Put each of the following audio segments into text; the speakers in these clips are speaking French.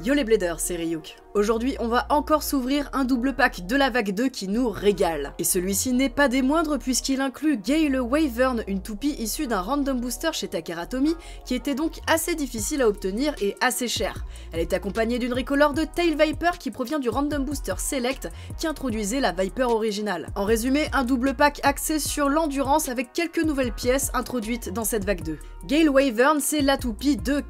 Yo les Bladers, c'est Ryuk. Aujourd'hui, on va encore s'ouvrir un double pack de la vague 2 qui nous régale. Et celui-ci n'est pas des moindres puisqu'il inclut Gale Wyvern, une toupie issue d'un random booster chez Takaratomi, qui était donc assez difficile à obtenir et assez cher. Elle est accompagnée d'une recolor de Tail Viper qui provient du random booster Select qui introduisait la Viper originale. En résumé, un double pack axé sur l'endurance avec quelques nouvelles pièces introduites dans cette vague 2. Gale Wyvern, c'est la toupie de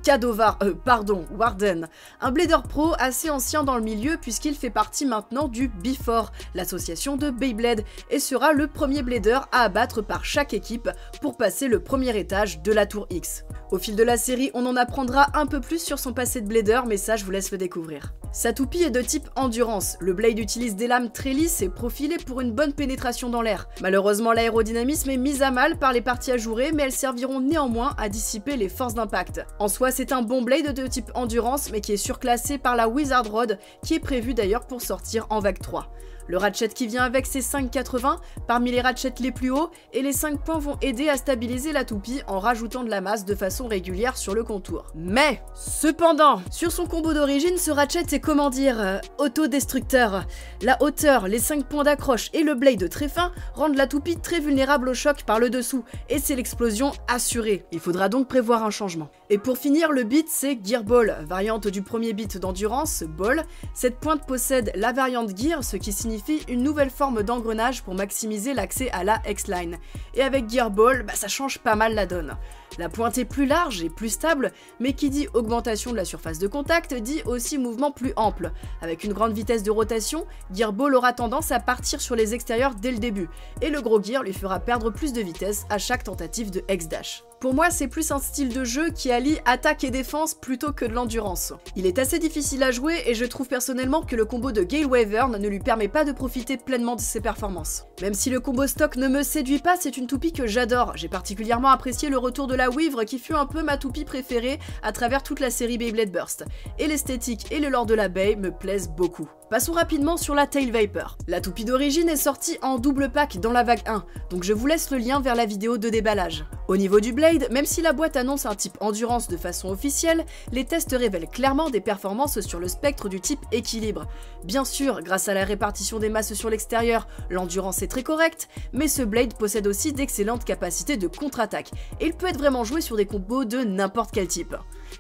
Warden, un blader pro assez ancien dans le milieu puisqu'il fait partie maintenant du B4, l'association de Beyblade, et sera le premier blader à abattre par chaque équipe pour passer le premier étage de la tour X. Au fil de la série, on en apprendra un peu plus sur son passé de blader, mais ça je vous laisse le découvrir. Sa toupie est de type endurance, le blade utilise des lames très lisses et profilées pour une bonne pénétration dans l'air. Malheureusement l'aérodynamisme est mis à mal par les parties ajourées, mais elles serviront néanmoins à dissiper les forces d'impact. En soi c'est un bon blade de type endurance mais qui est surclassé par la Wizard Rod qui est prévu d'ailleurs pour sortir en vague 3. Le ratchet qui vient avec c'est 5,80 parmi les ratchets les plus hauts et les 5 points vont aider à stabiliser la toupie en rajoutant de la masse de façon régulière sur le contour. Mais, cependant, sur son combo d'origine, ce ratchet est comment dire, autodestructeur. La hauteur, les 5 points d'accroche et le blade très fin rendent la toupie très vulnérable au choc par le dessous et c'est l'explosion assurée. Il faudra donc prévoir un changement. Et pour finir, le beat c'est Gear Ball, variante du premier beat d'endurance, Ball. Cette pointe possède la variante Gear, ce qui signifie une nouvelle forme d'engrenage pour maximiser l'accès à la X-Line. Et avec Gear Ball, ça change pas mal la donne. La pointe est plus large et plus stable, mais qui dit augmentation de la surface de contact dit aussi mouvement plus ample. Avec une grande vitesse de rotation, Gear Ball aura tendance à partir sur les extérieurs dès le début, et le gros gear lui fera perdre plus de vitesse à chaque tentative de X-Dash. Pour moi, c'est plus un style de jeu qui allie attaque et défense plutôt que de l'endurance. Il est assez difficile à jouer et je trouve personnellement que le combo de Gale Wyvern ne lui permet pas de profiter pleinement de ses performances. Même si le combo stock ne me séduit pas, c'est une toupie que j'adore. J'ai particulièrement apprécié le retour de la Weavre qui fut un peu ma toupie préférée à travers toute la série Beyblade Burst. Et l'esthétique et le lore de la Bey me plaisent beaucoup. Passons rapidement sur la Tail Viper. La toupie d'origine est sortie en double pack dans la vague 1, donc je vous laisse le lien vers la vidéo de déballage. Au niveau du blade, même si la boîte annonce un type endurance de façon officielle, les tests révèlent clairement des performances sur le spectre du type équilibre. Bien sûr, grâce à la répartition des masses sur l'extérieur, l'endurance est très correcte, mais ce blade possède aussi d'excellentes capacités de contre-attaque, et il peut être vraiment joué sur des combos de n'importe quel type.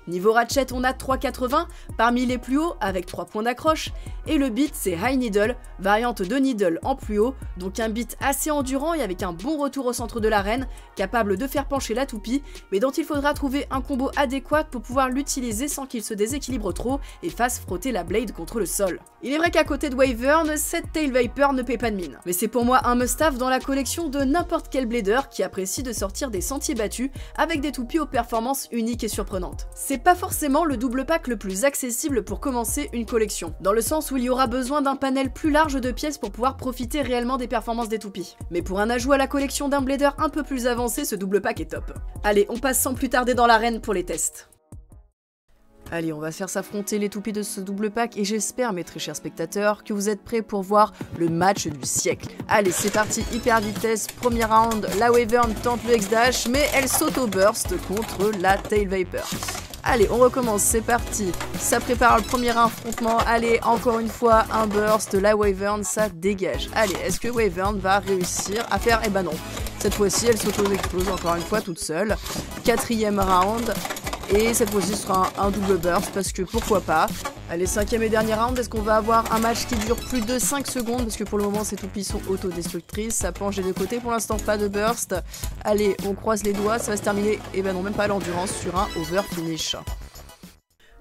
Niveau ratchet, on a 3,80 parmi les plus hauts avec 3 points d'accroche, et le beat c'est High Needle, variante de Needle en plus haut, donc un beat assez endurant et avec un bon retour au centre de l'arène, capable de faire pencher la toupie, mais dont il faudra trouver un combo adéquat pour pouvoir l'utiliser sans qu'il se déséquilibre trop et fasse frotter la blade contre le sol. Il est vrai qu'à côté de Wyvern, cette Tail Viper ne paie pas de mine, mais c'est pour moi un must-have dans la collection de n'importe quel blader qui apprécie de sortir des sentiers battus avec des toupies aux performances uniques et surprenantes. C'est pas forcément le double pack le plus accessible pour commencer une collection, dans le sens où il y aura besoin d'un panel plus large de pièces pour pouvoir profiter réellement des performances des toupies. Mais pour un ajout à la collection d'un blader un peu plus avancé, ce double pack est top. Allez, on passe sans plus tarder dans l'arène pour les tests. Allez, on va faire s'affronter les toupies de ce double pack et j'espère, mes très chers spectateurs, que vous êtes prêts pour voir le match du siècle. Allez, c'est parti, hyper vitesse, premier round, la Wyvern tente le X-Dash, mais elle s'auto-burst contre la Tail Viper. Allez, on recommence, c'est parti. Ça prépare le premier affrontement. Allez, encore une fois, un burst. La Wyvern, ça dégage. Allez, est-ce que Wyvern va réussir à faire? Eh ben non. Cette fois-ci, elle s'auto-explose encore une fois toute seule. Quatrième round. Et cette fois-ci, ce sera un double burst parce que pourquoi pas. Allez, cinquième et dernier round, est-ce qu'on va avoir un match qui dure plus de 5 secondes? Parce que pour le moment, ces toupies sont autodestructrices. Ça penche des deux côtés. Pour l'instant, pas de burst. Allez, on croise les doigts. Ça va se terminer. Et ben non, même pas l'endurance sur un over finish.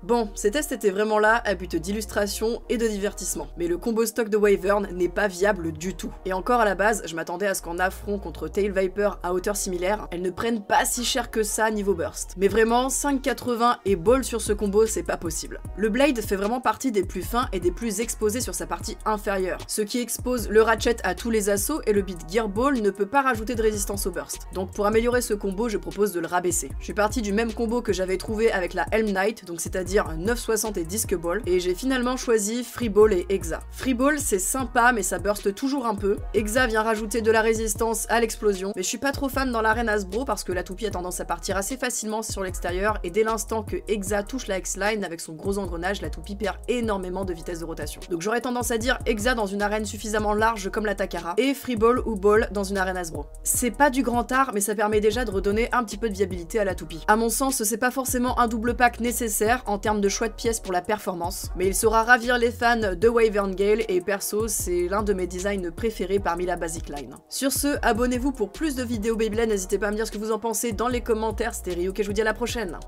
Bon, ces tests étaient vraiment là à but d'illustration et de divertissement, mais le combo stock de Wyvern n'est pas viable du tout. Et encore à la base, je m'attendais à ce qu'en affront contre Tail Viper à hauteur similaire, elles ne prennent pas si cher que ça niveau burst. Mais vraiment, 5,80 et ball sur ce combo, c'est pas possible. Le blade fait vraiment partie des plus fins et des plus exposés sur sa partie inférieure, ce qui expose le ratchet à tous les assauts et le beat Gear Ball ne peut pas rajouter de résistance au burst. Donc pour améliorer ce combo, je propose de le rabaisser. Je suis parti du même combo que j'avais trouvé avec la Helm Knight, donc c'est-à-dire c'est-à-dire 960 et Disc Ball, et j'ai finalement choisi Free Ball et Hexa. Free Ball c'est sympa mais ça burst toujours un peu, Hexa vient rajouter de la résistance à l'explosion, mais je suis pas trop fan dans l'arène Hasbro parce que la toupie a tendance à partir assez facilement sur l'extérieur, et dès l'instant que Hexa touche la X-Line avec son gros engrenage, la toupie perd énormément de vitesse de rotation. Donc j'aurais tendance à dire Hexa dans une arène suffisamment large comme la Takara, et Free Ball ou Ball dans une arène Hasbro. C'est pas du grand art, mais ça permet déjà de redonner un petit peu de viabilité à la toupie. À mon sens, c'est pas forcément un double pack nécessaire en termes de choix de pièces pour la performance, mais il saura ravir les fans de Wyvern Gale, et perso, c'est l'un de mes designs préférés parmi la basic line. Sur ce, abonnez-vous pour plus de vidéos Beyblade, n'hésitez pas à me dire ce que vous en pensez dans les commentaires, c'était Ryuk et je vous dis à la prochaine.